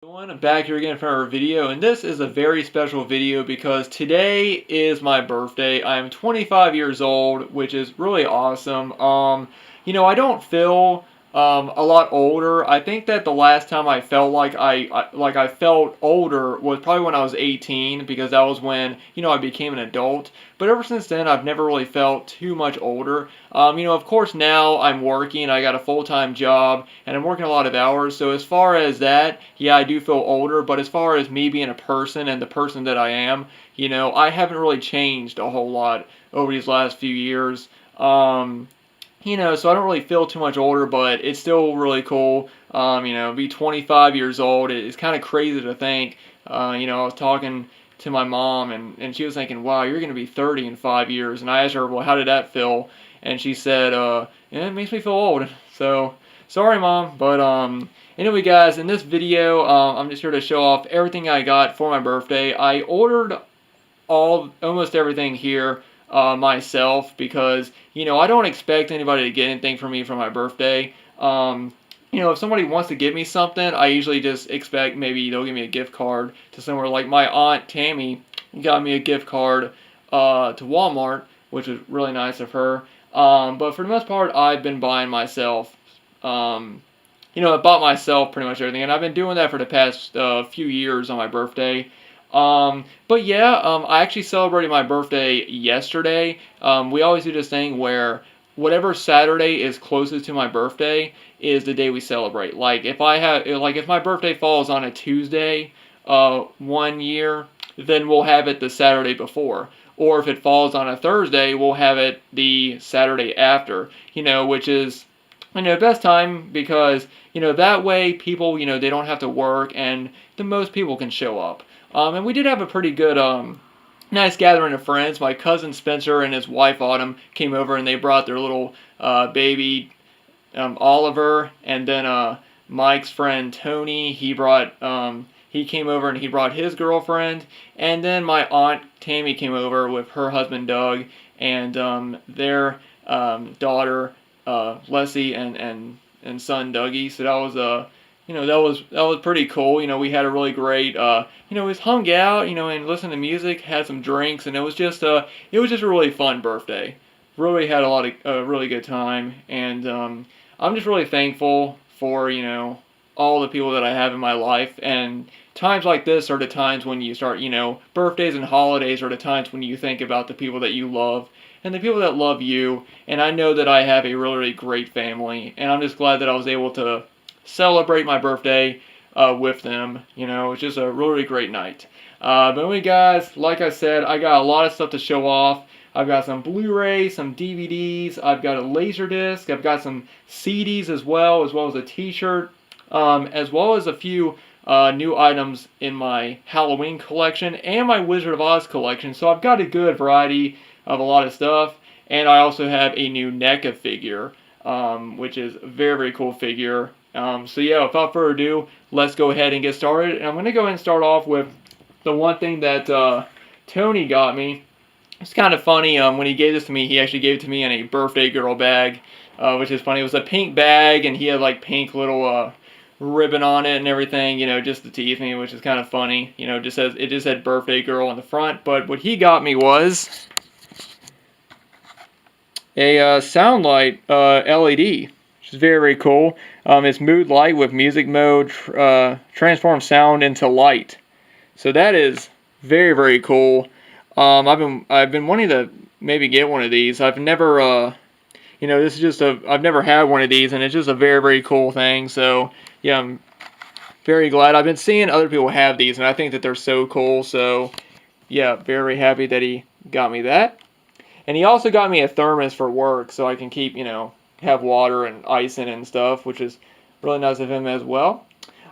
Everyone, I'm back here again for our video, and this is a very special video because today is my birthday. I am 25 years old, which is really awesome. I don't feel a lot older. I think that the last time I felt like I felt older was probably when I was 18, because that was when I became an adult. But ever since then, I've never really felt too much older. Of course, now I'm working. I got a full-time job, and I'm working a lot of hours. So as far as that, yeah, I do feel older. But as far as me being a person and the person that I am, I haven't really changed a whole lot over these last few years. So I don't really feel too much older, but it's still really cool. Be 25 years old. It's kind of crazy to think. I was talking to my mom, and she was thinking, wow, you're going to be 30 in 5 years. And I asked her, well, how did that feel? And she said, yeah, it makes me feel old. So, sorry, Mom. But, anyway, guys, in this video, I'm just here to show off everything I got for my birthday. I ordered almost everything here myself, because I don't expect anybody to get anything from me for my birthday. If somebody wants to give me something, I usually just expect maybe they'll give me a gift card to somewhere. Like my aunt Tammy got me a gift card to Walmart, which was really nice of her. But for the most part, I've been buying myself. I bought myself pretty much everything, and I've been doing that for the past few years on my birthday. But yeah, I actually celebrated my birthday yesterday. We always do this thing where whatever Saturday is closest to my birthday is the day we celebrate. Like if my birthday falls on a Tuesday, one year, then we'll have it the Saturday before. Or if it falls on a Thursday, we'll have it the Saturday after. Which is best time, because that way people they don't have to work, and the most people can show up. And we did have a pretty good nice gathering of friends. My cousin Spencer and his wife Autumn came over, and they brought their little baby Oliver, and then Mike's friend Tony, he came over and he brought his girlfriend, and then my aunt Tammy came over with her husband Doug, and their daughter Leslie, and son Dougie. So that was that was pretty cool. We had a really great we just hung out, and listened to music, had some drinks, and it was just a really fun birthday. Really had a really good time, and I'm just really thankful for all the people that I have in my life. And times like this are the times when you start, birthdays and holidays are the times when you think about the people that you love and the people that love you. And I know that I have a really, really great family, and I'm just glad that I was able to celebrate my birthday with them. It's just a really, really great night. But anyway, guys, like I said, I got a lot of stuff to show off. I've got some Blu-rays, some DVDs, I've got a Laserdisc, I've got some CDs as well as a t-shirt, as well as a few new items in my Halloween collection and my Wizard of Oz collection. So I've got a good variety of a lot of stuff. And I also have a new NECA figure, which is a very, very cool figure. So yeah, without further ado, let's go ahead and get started. And I'm going to go ahead and start off with the one thing that Tony got me. It's kind of funny, when he gave this to me, he actually gave it to me in a birthday girl bag, which is funny. It was a pink bag, and he had like pink little ribbon on it and everything, just to tease me, which is kind of funny. It just said birthday girl on the front. But what he got me was a Soundlight LED, which is very, very cool. It's mood light with music mode, transform sound into light. So that is very, very cool. I've been wanting to maybe get one of these. I've never this is just I've never had one of these, and it's just a very, very cool thing. So yeah, I'm very glad. I've been seeing other people have these, and I think that they're so cool. So yeah, very happy that he got me that. And he also got me a thermos for work, so I can keep, have water and ice in it and stuff, which is really nice of him as well.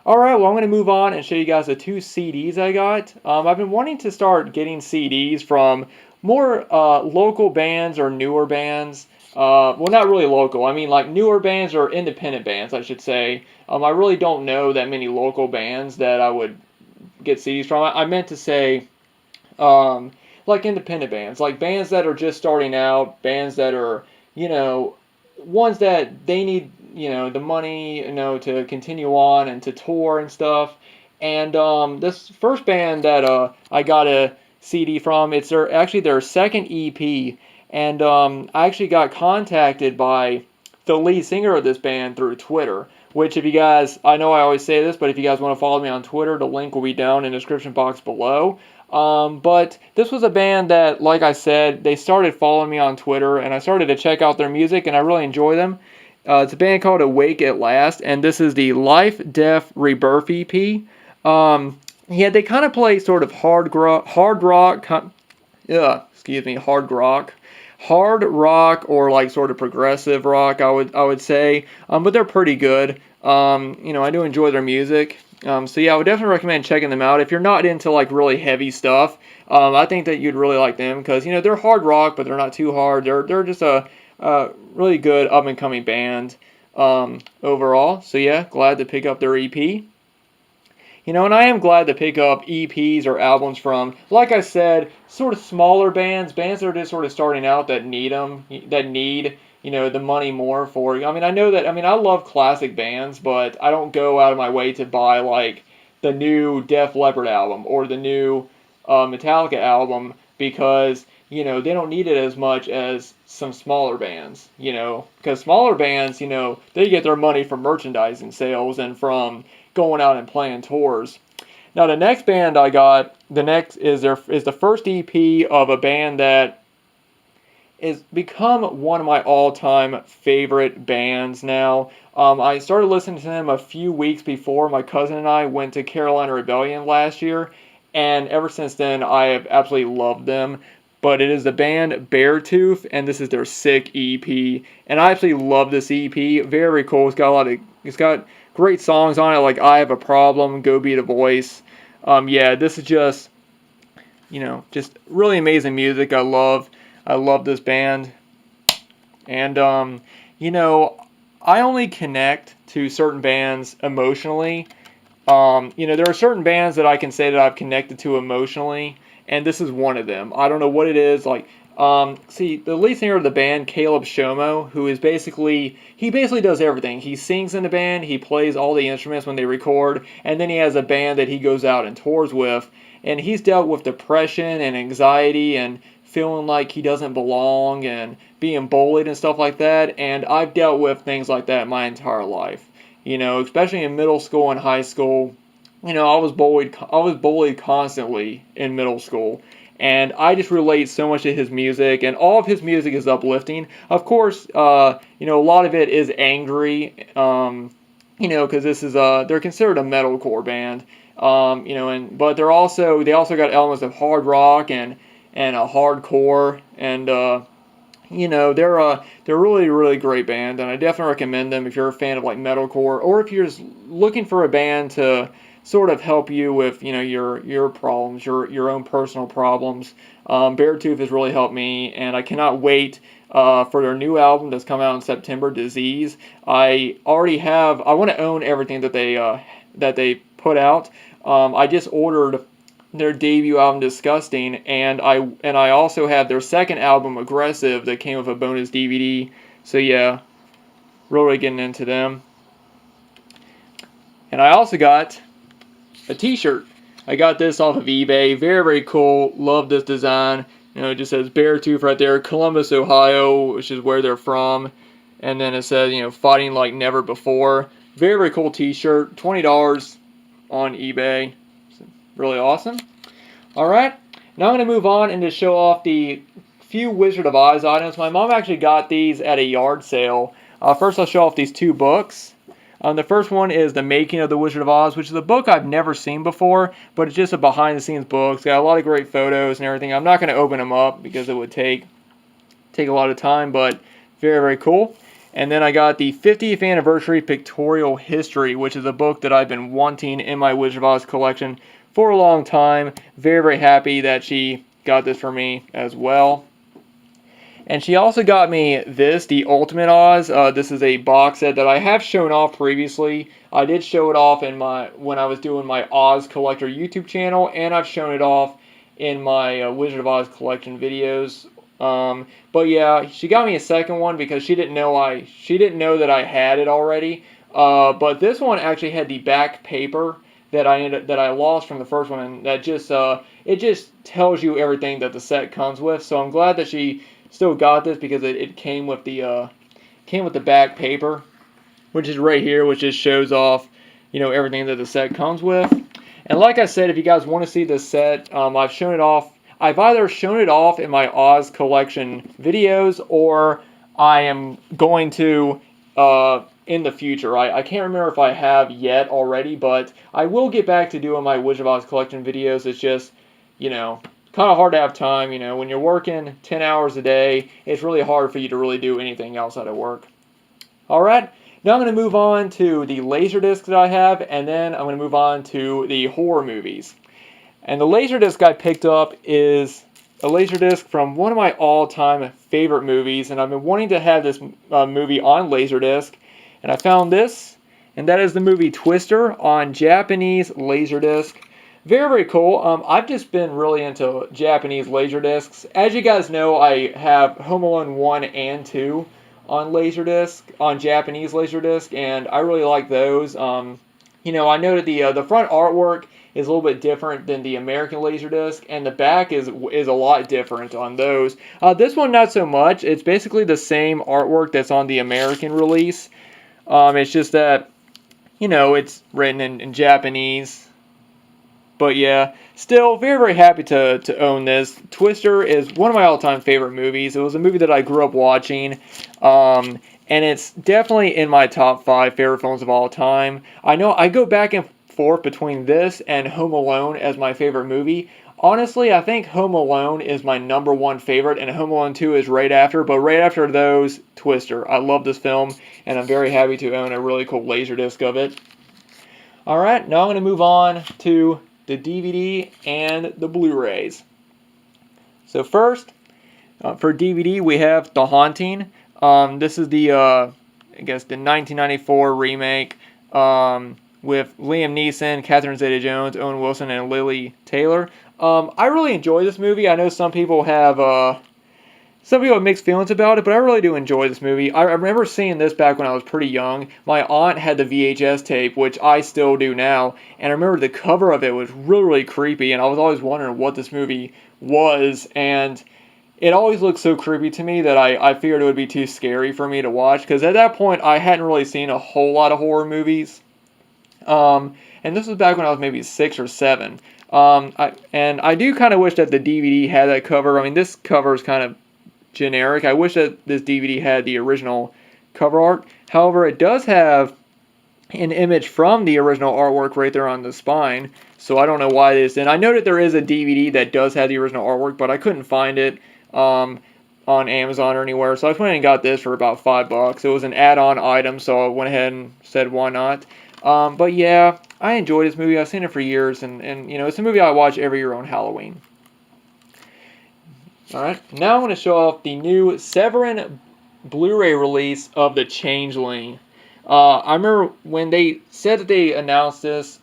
Alright, well, I'm going to move on and show you guys the two CDs I got. I've been wanting to start getting CDs from more local bands or newer bands. Well, not really local. I mean, like newer bands or independent bands, I should say. I really don't know that many local bands that I would get CDs from. I meant to say like independent bands, like bands that are just starting out, bands that are, ones that they need, the money, to continue on and to tour and stuff. And this first band that I got a CD from, it's their second EP. And I actually got contacted by the lead singer of this band through Twitter. Which, if you guys, I know I always say this, but if you guys want to follow me on Twitter, the link will be down in the description box below. But this was a band that, like I said, they started following me on Twitter, and I started to check out their music, and I really enjoy them. It's a band called Awake at Last, and this is the Life, Death, Rebirth EP. Yeah, they kind of play sort of hard rock, hard rock, or like sort of progressive rock, I would say. But they're pretty good. I do enjoy their music. So yeah, I would definitely recommend checking them out if you're not into like really heavy stuff. I think that you'd really like them because they're hard rock, but they're not too hard. They're just a really good up and coming band overall. So yeah, glad to pick up their EP. And I am glad to pick up EPs or albums from, like I said, sort of smaller bands that are just sort of starting out that need the money more for. I love classic bands, but I don't go out of my way to buy like the new Def Leppard album or the new Metallica album because they don't need it as much as some smaller bands. Because smaller bands, they get their money from merchandising sales and from going out and playing tours. Now the next band I got, is the first EP of a band that has become one of my all-time favorite bands now. I started listening to them a few weeks before my cousin and I went to Carolina Rebellion last year, and ever since then I have absolutely loved them. But it is the band Beartooth, and this is their Sick EP, and I absolutely love this EP. Very cool. It's got great songs on it like I Have a Problem, Go Beat a Voice. Yeah, this is just really amazing music. I love this band. And I only connect to certain bands emotionally. There are certain bands that I can say that I've connected to emotionally, and this is one of them. I don't know what it is. The lead singer of the band, Caleb Shomo, he basically does everything. He sings in the band, he plays all the instruments when they record, and then he has a band that he goes out and tours with. And he's dealt with depression and anxiety and feeling like he doesn't belong and being bullied and stuff like that. And I've dealt with things like that my entire life. Especially in middle school and high school. I was bullied constantly in middle school. And I just relate so much to his music, and all of his music is uplifting. Of course, a lot of it is angry, because they're considered a metalcore band, but they also got elements of hard rock and a hardcore, and they're really, really great band, and I definitely recommend them if you're a fan of like metalcore, or if you're just looking for a band to sort of help you with your problems, your own personal problems. Beartooth has really helped me, and I cannot wait for their new album that's coming out in September, Disease. I want to own everything that they put out. I just ordered their debut album, Disgusting, and I also have their second album, Aggressive, that came with a bonus DVD. So yeah, really getting into them. And I also got a t-shirt. I got this off of eBay. Very, very cool. Love this design. It just says Beartooth right there. Columbus, Ohio, which is where they're from. And then it says, fighting like never before. Very, very cool t-shirt. $20 on eBay. Really awesome. Alright. Now I'm going to move on and just show off the few Wizard of Oz items. My mom actually got these at a yard sale. First I'll show off these two books. The first one is The Making of the Wizard of Oz, which is a book I've never seen before, but it's just a behind-the-scenes book. It's got a lot of great photos and everything. I'm not going to open them up because it would take a lot of time, but very, very cool. And then I got the 50th Anniversary Pictorial History, which is a book that I've been wanting in my Wizard of Oz collection for a long time. Very, very happy that she got this for me as well. And she also got me this, the Ultimate Oz. This is a box set that I have shown off previously. I did show it off when I was doing my Oz Collector YouTube channel, and I've shown it off in my Wizard of Oz collection videos. But yeah, she got me a second one because she didn't know that I had it already. But this one actually had the back paper that I lost from the first one, and that just it just tells you everything that the set comes with. So I'm glad that she still got this, because it came with the back paper, which is right here, which just shows off, everything that the set comes with. And like I said, if you guys want to see this set, I've shown it off. I've either shown it off in my Oz collection videos, or I am going to in the future. I can't remember if I have yet already, but I will get back to doing my Wizard of Oz collection videos. It's just, kind of hard to have time. When you're working 10 hours a day, it's really hard for you to really do anything outside of work. All right. Now I'm going to move on to the Laserdisc that I have, and then I'm going to move on to the horror movies. And the Laserdisc I picked up is a Laserdisc from one of my all-time favorite movies, and I've been wanting to have this movie on Laserdisc, and I found this, and that is the movie Twister on Japanese Laserdisc. Very, very cool. I've just been really into Japanese Laserdiscs. As you guys know, I have Home Alone 1 and 2 on Laserdisc, on Japanese Laserdisc, and I really like those. I know that the front artwork is a little bit different than the American Laserdisc, and the back is a lot different on those. This one, not so much. It's basically the same artwork that's on the American release. It's just that, it's written in Japanese. But yeah, still very, very happy to own this. Twister is one of my all-time favorite movies. It was a movie that I grew up watching, and it's definitely in my top 5 favorite films of all time. I know I go back and forth between this and Home Alone as my favorite movie. Honestly, I think Home Alone is my number 1 favorite, and Home Alone 2 is right after, but right after those, Twister. I love this film, and I'm very happy to own a really cool Laserdisc of it. Alright, now I'm going to move on to the DVD and the Blu-rays. So first, for DVD, we have The Haunting. This is the 1994 remake with Liam Neeson, Catherine Zeta-Jones, Owen Wilson, and Lily Taylor. I really enjoy this movie. I know some people have mixed feelings about it, but I really do enjoy this movie. I remember seeing this back when I was pretty young. My aunt had the VHS tape, which I still do now, and I remember the cover of it was really, really creepy, and I was always wondering what this movie was, and it always looked so creepy to me that I figured it would be too scary for me to watch, because at that point I hadn't really seen a whole lot of horror movies. And this was back when I was maybe 6 or 7. I do kind of wish that the DVD had that cover. I mean, this cover is kind of generic. I wish that this DVD had the original cover art. However, it does have an image from the original artwork right there on the spine, so I don't know why this. And I know that there is a DVD that does have the original artwork, but I couldn't find it on Amazon or anywhere, so I went and got this for about $5. It was an add-on item, so I went ahead and said, why not? But yeah, I enjoyed this movie. I've seen it for years, and it's a movie I watch every year on Halloween. Alright, now I'm going to show off the new Severin Blu-ray release of The Changeling. I remember when they said that they announced this,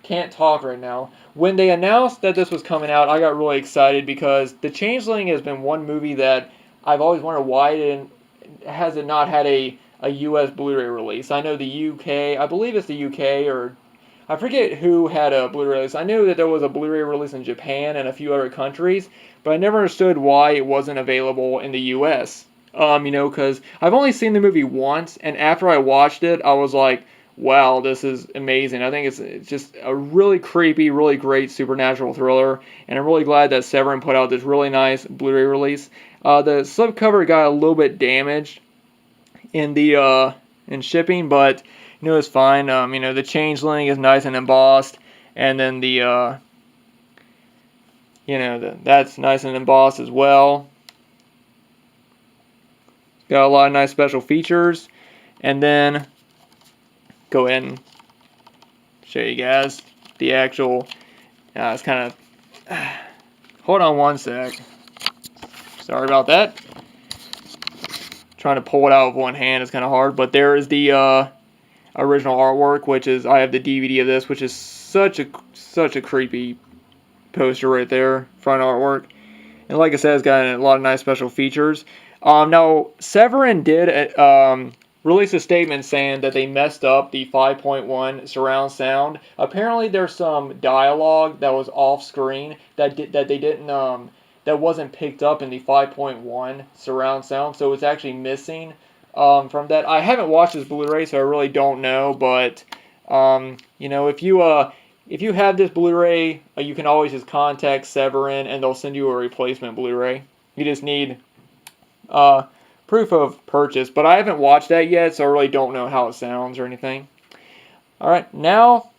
can't talk right now. When they announced that this was coming out, I got really excited, because The Changeling has been one movie that I've always wondered why it has not had a US Blu-ray release. I know the UK, I believe it's the UK, or I forget who had a Blu-ray release. I knew that there was a Blu-ray release in Japan and a few other countries, but I never understood why it wasn't available in the US. Because I've only seen the movie once, and after I watched it, I was like, wow, this is amazing. I think it's just a really creepy, really great supernatural thriller, and I'm really glad that Severin put out this really nice Blu-ray release. The slipcover got a little bit damaged in the in shipping, but it's fine. The Changeling is nice and embossed, and then that's nice and embossed as well. Got a lot of nice special features, and then go ahead and show you guys the actual. It's kind of. Hold on one sec. Sorry about that. Trying to pull it out with one hand is kind of hard, but there is the original artwork, which is, I have the DVD of this, which is such a creepy poster right there, front artwork. And like I said, it's got a lot of nice special features. Now, Severin did released a statement saying that they messed up the 5.1 surround sound. Apparently, there's some dialogue that was off screen that they didn't that wasn't picked up in the 5.1 surround sound, so it's actually missing from that. I haven't watched this Blu-ray, so I really don't know. But if you have this Blu-ray, you can always just contact Severin, and they'll send you a replacement Blu-ray. You just need proof of purchase, but I haven't watched that yet, so I really don't know how it sounds or anything. Alright, now,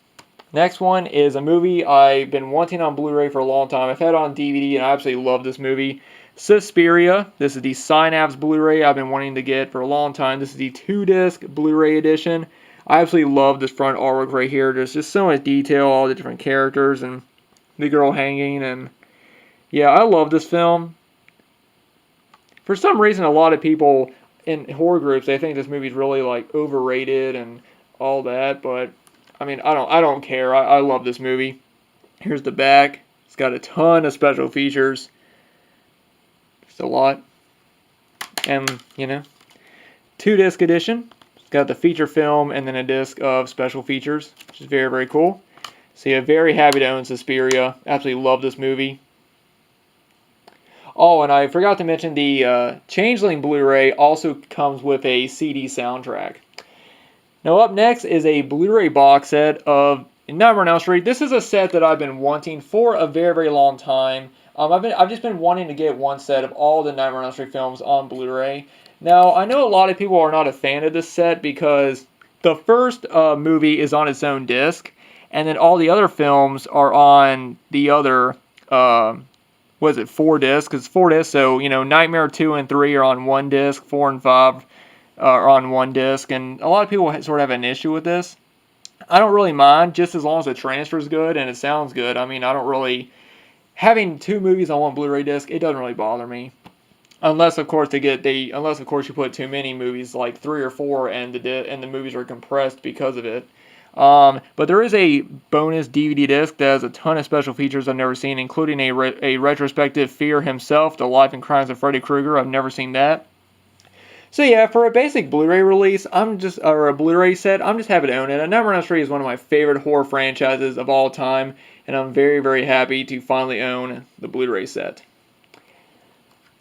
next one is a movie I've been wanting on Blu-ray for a long time. I've had it on DVD, and I absolutely love this movie. Suspiria. This is the Synapse Blu-ray I've been wanting to get for a long time. This is the 2-disc Blu-ray edition. I absolutely love this front artwork right here. There's just so much detail, all the different characters, and the girl hanging, and yeah, I love this film. For some reason, a lot of people in horror groups, they think this movie's really like overrated and all that, but I mean, I don't care. I love this movie. Here's the back. It's got a ton of special features. Just a lot. And, 2-disc edition. It's got the feature film and then a disc of special features, which is very, very cool. So yeah, very happy to own Suspiria. Absolutely love this movie. Oh, and I forgot to mention the Changeling Blu-ray also comes with a CD soundtrack. Now up next is a Blu-ray box set of Nightmare on Elm Street. This is a set that I've been wanting for a very, very long time. I've just been wanting to get one set of all the Nightmare on Elm Street films on Blu-ray. Now, I know a lot of people are not a fan of this set because the first movie is on its own disc, and then all the other films are on the other 4 discs? Because 4 discs, so, Nightmare 2 and 3 are on one disc, 4 and 5 are on one disc, and a lot of people sort of have an issue with this. I don't really mind, just as long as the transfer is good and it sounds good. I mean, I don't really... Having 2 movies on one Blu-ray disc, it doesn't really bother me. Unless, of course, you put too many movies, like 3 or 4, and the movies are compressed because of it. But there is a bonus DVD disc that has a ton of special features I've never seen, including a retrospective Fear himself, The Life and Crimes of Freddy Krueger. I've never seen that. So yeah, for a basic Blu-ray release, or a Blu-ray set, I'm just happy to own it. Nightmare on Elm Street is one of my favorite horror franchises of all time, and I'm very, very happy to finally own the Blu-ray set.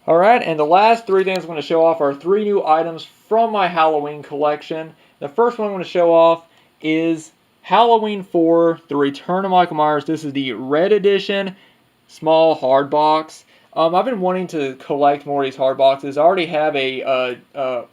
Alright, and the last 3 things I'm going to show off are 3 new items from my Halloween collection. The first one I'm going to show off is Halloween 4, The Return of Michael Myers. This is the red edition, small hard box. I've been wanting to collect more of these hard boxes. I already have a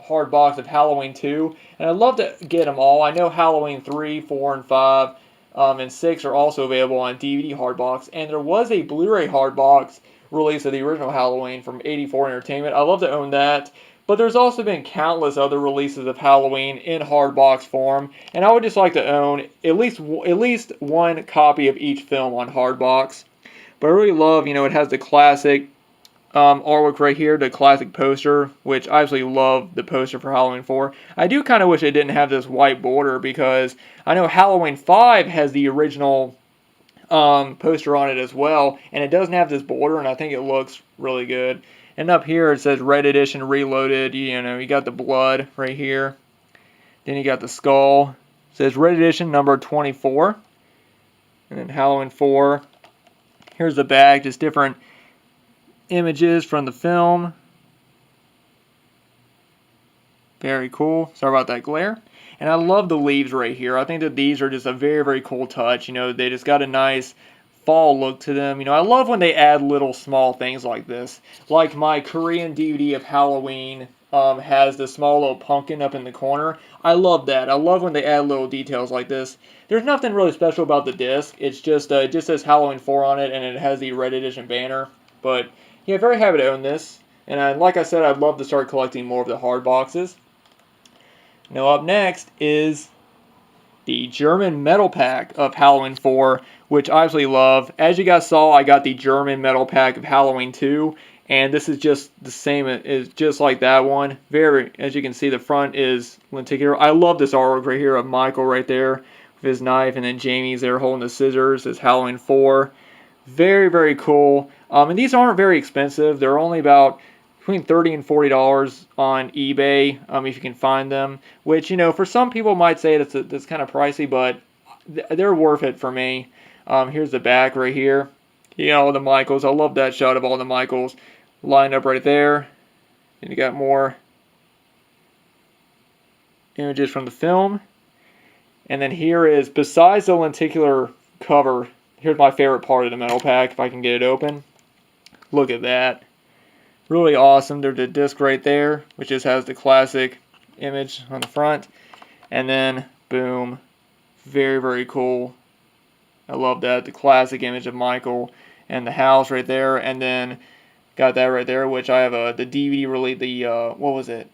hard box of Halloween 2, and I'd love to get them all. I know Halloween 3, 4, and 5, and 6 are also available on DVD hard box, and there was a Blu-ray hard box release of the original Halloween from 84 Entertainment. I'd love to own that. But there's also been countless other releases of Halloween in hard box form, and I would just like to own at least one copy of each film on hard box. But I really love, it has the classic artwork right here, the classic poster, which I absolutely love the poster for Halloween 4. I do kind of wish it didn't have this white border, because I know Halloween 5 has the original poster on it as well, and it doesn't have this border, and I think it looks really good. And up here it says Red Edition Reloaded. You got the blood right here. Then you got the skull. It says Red Edition number 24. And then Halloween 4. Here's the back, just different images from the film. Very cool. Sorry about that glare. And I love the leaves right here. I think that these are just a very, very cool touch. They just got a nice fall look to them. I love when they add little small things like this. Like my Korean DVD of Halloween has the small little pumpkin up in the corner. I love that. I love when they add little details like this. There's nothing really special about the disc. It's just it just says Halloween 4 on it, and it has the red edition banner. But yeah, very happy to own this. And like I said, I'd love to start collecting more of the hard boxes. Now up next is the German metal pack of Halloween 4, which I absolutely love. As you guys saw, I got the German metal pack of Halloween 2, and this is just the same, it's just like that one. As you can see, the front is lenticular. I love this artwork right here of Michael right there with his knife, and then Jamie's there holding the scissors. It's Halloween 4. Very, very cool. And these aren't very expensive. They're only about between $30 and $40 on eBay, if you can find them. Which, for some people might say that's kind of pricey, but they're worth it for me. Here's the back right here. All the Michaels. I love that shot of all the Michaels lined up right there. And you got more images from the film. And then here is, besides the lenticular cover, here's my favorite part of the metal pack, if I can get it open. Look at that. Really awesome. There's a disc right there, which just has the classic image on the front. And then, boom. Very, very cool. I love that. The classic image of Michael and the house right there. And then, got that right there, which I have the DVD release, what was it?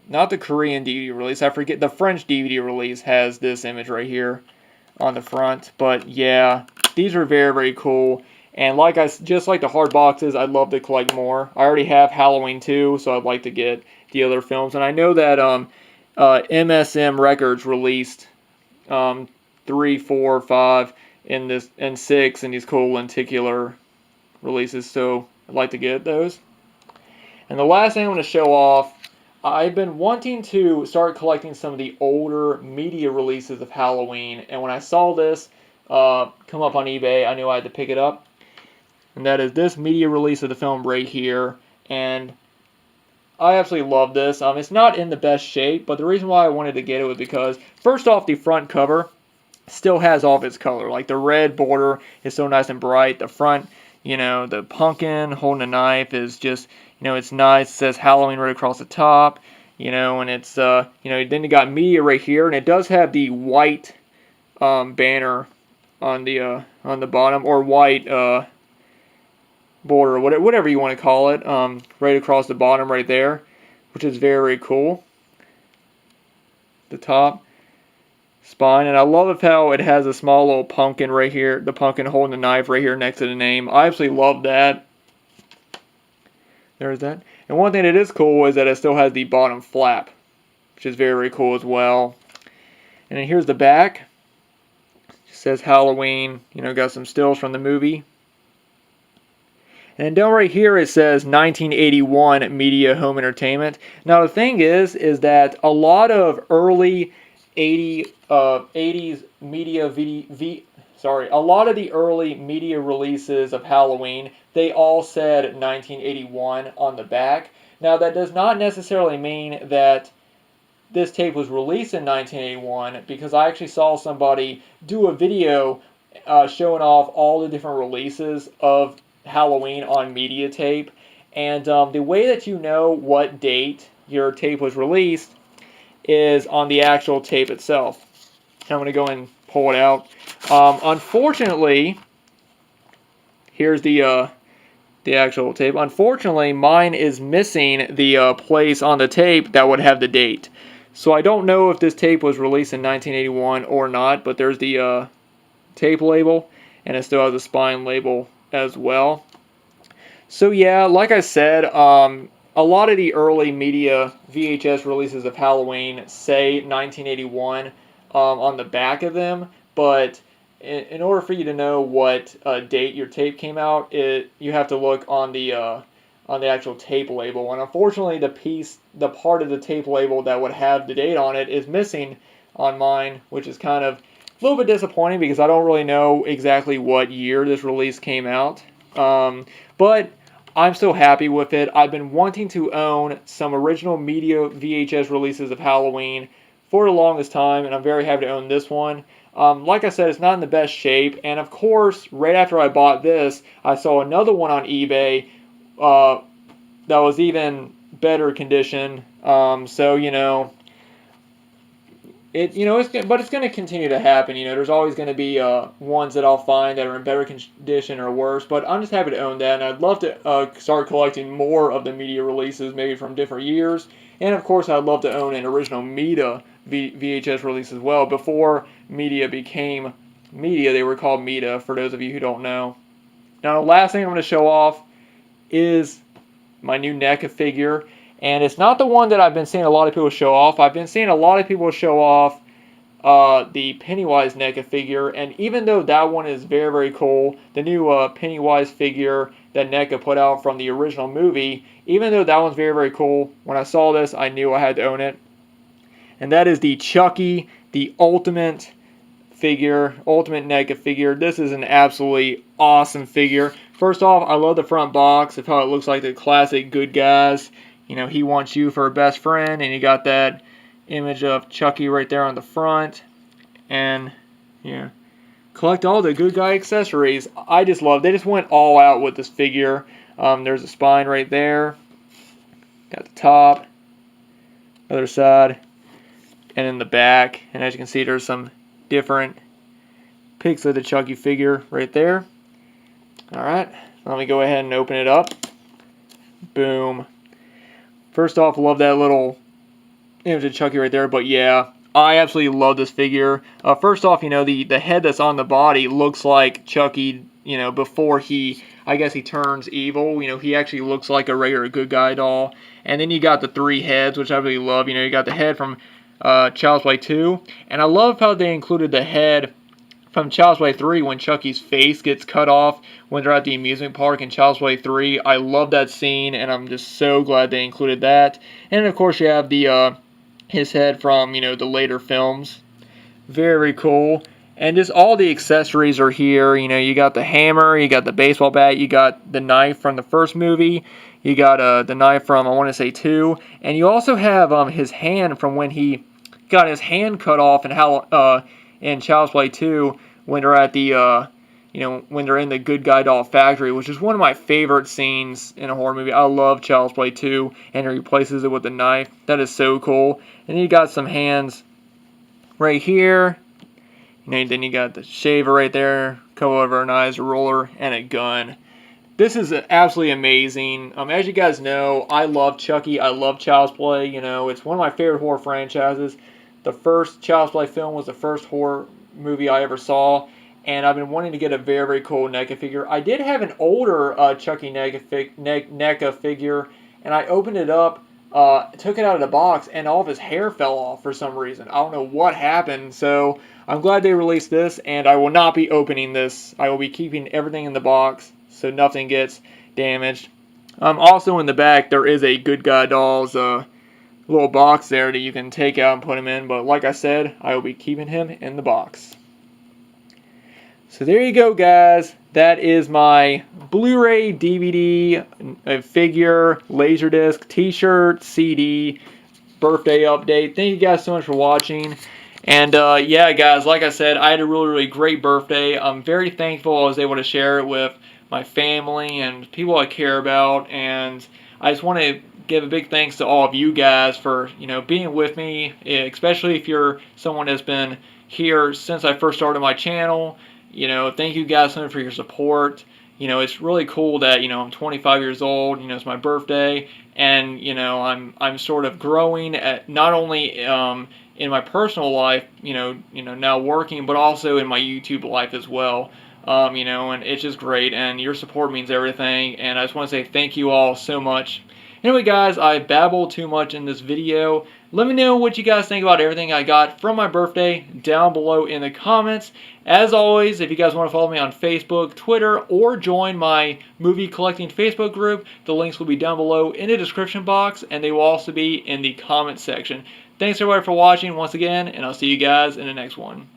Not the Korean DVD release. I forget. The French DVD release has this image right here on the front. But, yeah, these are very, very cool. And just like the hard boxes, I'd love to collect more. I already have Halloween 2, so I'd like to get the other films. And I know that MSM Records released 3, 4, 5, and 6 in these cool lenticular releases, so I'd like to get those. And the last thing I'm going to show off, I've been wanting to start collecting some of the older media releases of Halloween, and when I saw this come up on eBay, I knew I had to pick it up. And that is this media release of the film right here. And I absolutely love this. It's not in the best shape, but the reason why I wanted to get it was because, first off, the front cover still has all of its color. Like the red border is so nice and bright. The front, the pumpkin holding a knife is just, it's nice. It says Halloween right across the top, and it's, then you got media right here, and it does have the white banner on the bottom, or white border, whatever you want to call it, right across the bottom right there, which is very cool. The top spine, and I love how it has a small little pumpkin right here, the pumpkin holding the knife right here next to the name. I absolutely love that. There's that. And one thing that is cool is that it still has the bottom flap, which is very, very cool as well. And then here's the back. It says Halloween, got some stills from the movie. And then down right here it says 1981 Media Home Entertainment. Now the thing is that a lot of early 80s media a lot of the early media releases of Halloween, they all said 1981 on the back. Now that does not necessarily mean that this tape was released in 1981, because I actually saw somebody do a video showing off all the different releases of Halloween on media tape, and the way that you know what date your tape was released is on the actual tape itself. I'm going to go and pull it out. Unfortunately, here's the actual tape. Unfortunately, mine is missing the place on the tape that would have the date. So I don't know if this tape was released in 1981 or not, but there's the tape label, and it still has a spine label as well. So yeah, like I said, a lot of the early media VHS releases of Halloween say 1981 on the back of them, but in order for you to know what date your tape came out, you have to look on the actual tape label. And unfortunately, the part of the tape label that would have the date on it is missing on mine, which is kind of a little bit disappointing because I don't really know exactly what year this release came out. But I'm still happy with it. I've been wanting to own some original media VHS releases of Halloween for the longest time, and I'm very happy to own this one. Like I said, it's not in the best shape, and of course, right after I bought this, I saw another one on eBay that was even better condition. So it's going to continue to happen. There's always going to be ones that I'll find that are in better condition or worse. But I'm just happy to own that, and I'd love to start collecting more of the media releases, maybe from different years. And of course, I'd love to own an original Meta VHS release as well. Before media became media, they were called Meta, for those of you who don't know. Now, the last thing I'm going to show off is my new NECA figure. And it's not the one that I've been seeing a lot of people show off. I've been seeing a lot of people show off the Pennywise NECA figure, and even though that one is very, very cool, the new Pennywise figure that NECA put out from the original movie, even though that one's very, very cool, when I saw this, I knew I had to own it. And that is the Chucky, the ultimate figure, ultimate NECA figure. This is an absolutely awesome figure. First off, I love the front box of how it looks like the classic good guys. You know, he wants you for a best friend, and you got that image of Chucky right there on the front. And, yeah, collect all the good guy accessories. I just love, they just went all out with this figure. There's a spine right there. Got the top, other side, and in the back. And as you can see, there's some different pics of the Chucky figure right there. Alright, let me go ahead and open it up. Boom. First off, love that little image of Chucky right there, but yeah, I absolutely love this figure. First off, you know, the head that's on the body looks like Chucky, you know, before I guess he turns evil. You know, he actually looks like a regular good guy doll. And then you got the 3 heads, which I really love. You know, you got the head from Child's Play 2, and I love how they included the head from Child's Play 3 when Chucky's face gets cut off when they're at the amusement park in Child's Play 3. I love that scene, and I'm just so glad they included that. And of course, you have the his head from, you know, the later films. Very cool. And just all the accessories are here. You know, you got the hammer, you got the baseball bat, you got the knife from the first movie, you got the knife from, I want to say, 2, and you also have his hand from when he got his hand cut off, and how in Child's Play 2 when they're at the you know, when they're in the good guy doll factory, which is one of my favorite scenes in a horror movie. I love Child's Play 2, and he replaces it with a knife. That is so cool. And you got some hands right here. You know, then you got the shaver right there, a couple of our knives, a roller, and a gun. This is absolutely amazing. As you guys know, I love Chucky. I love Child's Play. You know, it's one of my favorite horror franchises. The first Child's Play film was the first horror movie I ever saw, and I've been wanting to get a very, very cool NECA figure. I did have an older Chucky NECA figure, and I opened it up, took it out of the box, and all of his hair fell off for some reason. I don't know what happened, so I'm glad they released this, and I will not be opening this. I will be keeping everything in the box so nothing gets damaged. Also in the back, there is a Good Guy Dolls little box there that you can take out and put him in, but like I said, I will be keeping him in the box. So there you go, guys. That is my Blu-ray, DVD, figure, Laserdisc, t-shirt, CD, birthday update. Thank you guys so much for watching. And yeah, guys, like I said, I had a really, really great birthday. I'm very thankful I was able to share it with my family and people I care about. And I just want to give a big thanks to all of you guys for, you know, being with me, especially if you're someone that's been here since I first started my channel. You know, thank you guys so much for your support. You know, it's really cool that, you know, I'm 25 years old, you know, it's my birthday, and, you know, I'm sort of growing at not only in my personal life, you know, now working, but also in my YouTube life as well. You know, and it's just great, and your support means everything, and I just want to say thank you all so much. Anyway, guys, I babbled too much in this video. Let me know what you guys think about everything I got from my birthday down below in the comments. As always, if you guys want to follow me on Facebook, Twitter, or join my movie collecting Facebook group, the links will be down below in the description box, and they will also be in the comment section. Thanks everybody for watching once again, and I'll see you guys in the next one.